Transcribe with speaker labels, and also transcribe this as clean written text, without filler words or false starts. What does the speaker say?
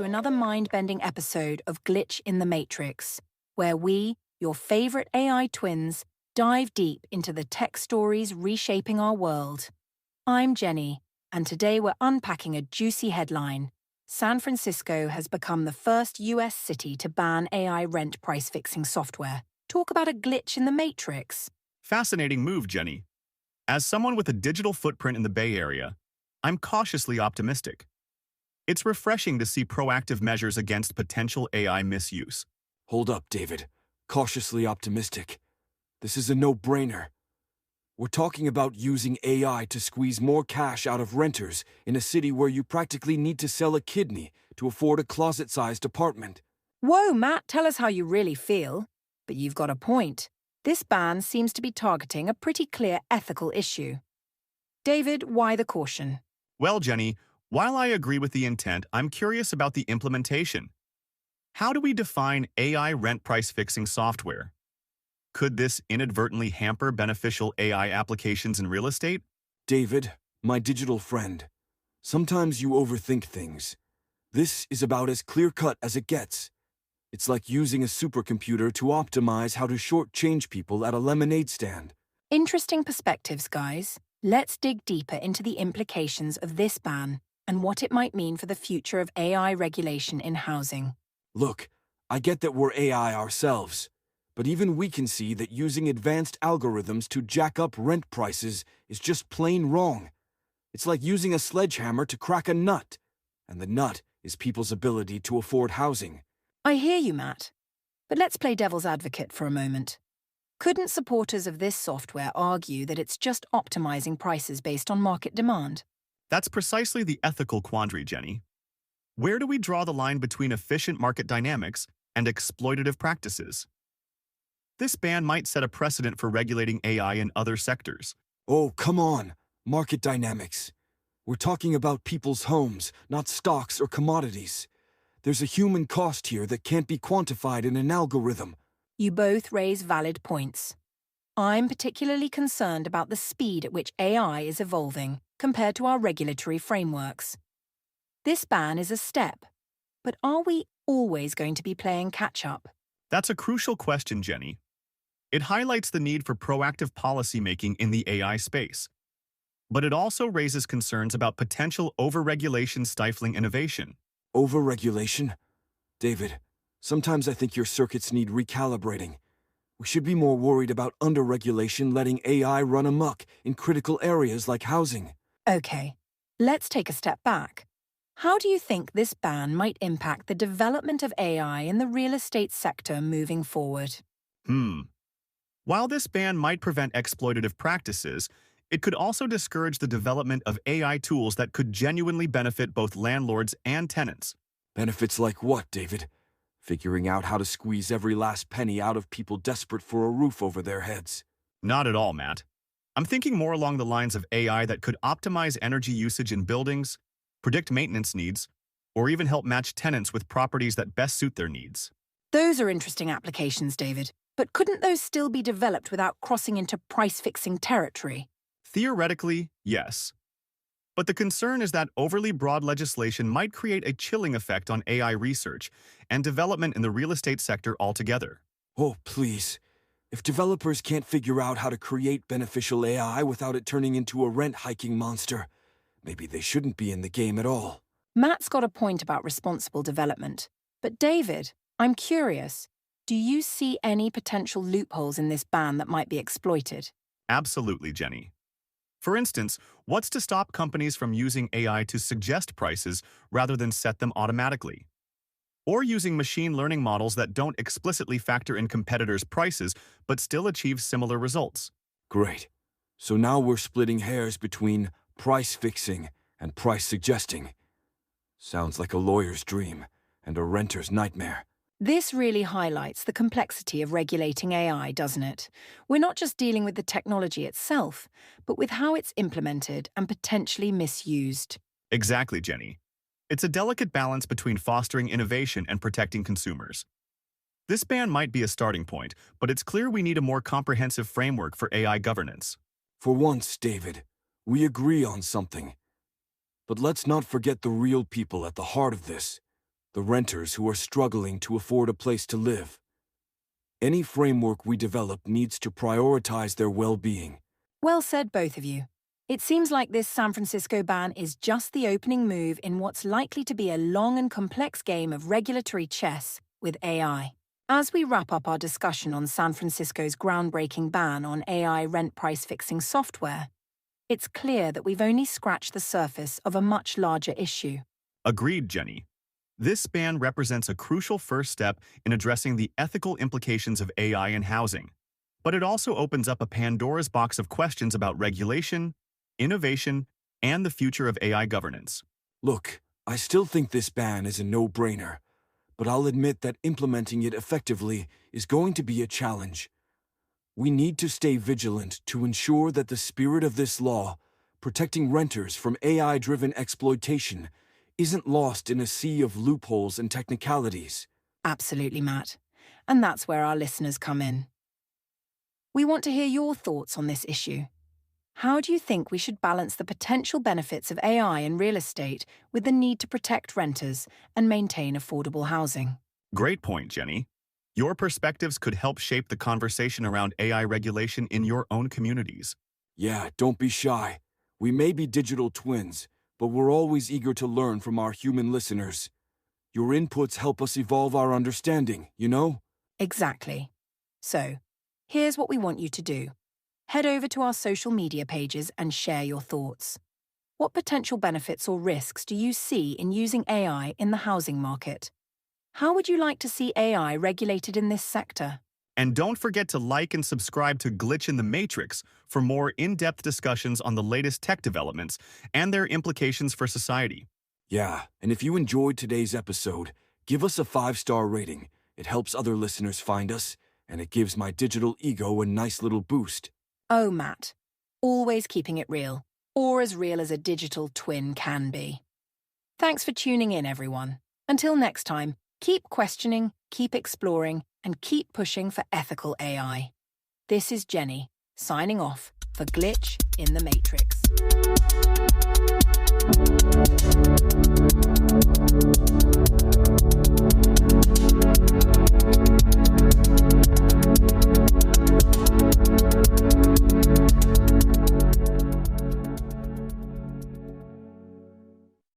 Speaker 1: to another mind-bending episode of Glitch in the Matrix, where we, your favorite AI twins, dive deep into the tech stories reshaping our world. I'm Jenny, and today we're unpacking a juicy headline. San Francisco has become the first US city to ban AI rent price-fixing software. Talk about a glitch in the Matrix.
Speaker 2: Fascinating move, Jenny. As someone with a digital footprint in the Bay Area, I'm cautiously optimistic. It's refreshing to see proactive measures against potential AI misuse.
Speaker 3: Hold up, David. Cautiously optimistic. This is a no-brainer. We're talking about using AI to squeeze more cash out of renters in a city where you practically need to sell a kidney to afford a closet-sized apartment.
Speaker 1: Whoa, Matt, tell us how you really feel. But you've got a point. This ban seems to be targeting a pretty clear ethical issue. David, why the caution?
Speaker 2: Well, Jenny, while I agree with the intent, I'm curious about the implementation. How do we define AI rent price-fixing software? Could this inadvertently hamper beneficial AI applications in real estate?
Speaker 3: David, my digital friend, sometimes you overthink things. This is about as clear-cut as it gets. It's like using a supercomputer to optimize how to shortchange people at a lemonade stand.
Speaker 1: Interesting perspectives, guys. Let's dig deeper into the implications of this ban and what it might mean for the future of AI regulation in housing.
Speaker 3: Look, I get that we're AI ourselves, but even we can see that using advanced algorithms to jack up rent prices is just plain wrong. It's like using a sledgehammer to crack a nut, and the nut is people's ability to afford housing.
Speaker 1: I hear you, Matt. But let's play devil's advocate for a moment. Couldn't supporters of this software argue that it's just optimizing prices based on market demand?
Speaker 2: That's precisely the ethical quandary, Jenny. Where do we draw the line between efficient market dynamics and exploitative practices? This ban might set a precedent for regulating AI in other sectors.
Speaker 3: Oh, come on. Market dynamics. We're talking about people's homes, not stocks or commodities. There's a human cost here that can't be quantified in an algorithm.
Speaker 1: You both raise valid points. I'm particularly concerned about the speed at which AI is evolving compared to our regulatory frameworks. This ban is a step, but are we always going to be playing catch-up?
Speaker 2: That's a crucial question, Jenny. It highlights the need for proactive policymaking in the AI space. But it also raises concerns about potential overregulation stifling innovation.
Speaker 3: Overregulation? David, sometimes I think your circuits need recalibrating. We should be more worried about underregulation letting AI run amok in critical areas like housing.
Speaker 1: Okay, let's take a step back. How do you think this ban might impact the development of AI in the real estate sector moving forward?
Speaker 2: While this ban might prevent exploitative practices, it could also discourage the development of AI tools that could genuinely benefit both landlords and tenants.
Speaker 3: Benefits like what, David? Figuring out how to squeeze every last penny out of people desperate for a roof over their heads.
Speaker 2: Not at all, Matt. I'm thinking more along the lines of AI that could optimize energy usage in buildings, predict maintenance needs, or even help match tenants with properties that best suit their needs.
Speaker 1: Those are interesting applications, David. But couldn't those still be developed without crossing into price-fixing territory?
Speaker 2: Theoretically, yes. But the concern is that overly broad legislation might create a chilling effect on AI research and development in the real estate sector altogether.
Speaker 3: Oh, please. If developers can't figure out how to create beneficial AI without it turning into a rent-hiking monster, maybe they shouldn't be in the game at all.
Speaker 1: Matt's got a point about responsible development. But David, I'm curious. Do you see any potential loopholes in this ban that might be exploited?
Speaker 2: Absolutely, Jenny. For instance, what's to stop companies from using AI to suggest prices rather than set them automatically? Or using machine learning models that don't explicitly factor in competitors' prices but still achieve similar results?
Speaker 3: Great. So now we're splitting hairs between price fixing and price suggesting. Sounds like a lawyer's dream and a renter's nightmare.
Speaker 1: This really highlights the complexity of regulating AI, doesn't it? We're not just dealing with the technology itself, but with how it's implemented and potentially misused.
Speaker 2: Exactly, Jenny. It's a delicate balance between fostering innovation and protecting consumers. This ban might be a starting point, but it's clear we need a more comprehensive framework for AI governance.
Speaker 3: For once, David, we agree on something. But let's not forget the real people at the heart of this. the renters who are struggling to afford a place to live. Any framework we develop needs to prioritize their well-being.
Speaker 1: Well said, both of you. It seems like this San Francisco ban is just the opening move in what's likely to be a long and complex game of regulatory chess with AI. As we wrap up our discussion on San Francisco's groundbreaking ban on AI rent price fixing software, it's clear that we've only scratched the surface of a much larger issue.
Speaker 2: Agreed, Jenny. This ban represents a crucial first step in addressing the ethical implications of AI in housing. But it also opens up a Pandora's box of questions about regulation, innovation, and the future of AI governance.
Speaker 3: Look, I still think this ban is a no-brainer, but I'll admit that implementing it effectively is going to be a challenge. We need to stay vigilant to ensure that the spirit of this law, protecting renters from AI-driven exploitation, isn't lost in a sea of loopholes and technicalities.
Speaker 1: Absolutely, Matt. And that's where our listeners come in. We want to hear your thoughts on this issue. How do you think we should balance the potential benefits of AI in real estate with the need to protect renters and maintain affordable housing?
Speaker 2: Great point, Jenny. Your perspectives could help shape the conversation around AI regulation in your own communities.
Speaker 3: Yeah, don't be shy. We may be digital twins, but we're always eager to learn from our human listeners. Your inputs help us evolve our understanding, you know?
Speaker 1: Exactly. So, here's what we want you to do. Head over to our social media pages and share your thoughts. What potential benefits or risks do you see in using AI in the housing market? How would you like to see AI regulated in this sector?
Speaker 2: And don't forget to like and subscribe to Glitch in the Matrix for more in-depth discussions on the latest tech developments and their implications for society.
Speaker 3: Yeah, and if you enjoyed today's episode, give us a 5-star rating. It helps other listeners find us, and it gives my digital ego a nice little boost.
Speaker 1: Oh, Matt. Always keeping it real, or as real as a digital twin can be. Thanks for tuning in, everyone. Until next time, keep questioning, keep exploring, and keep pushing for ethical AI. This is Jenny, signing off for Glitch in the Matrix.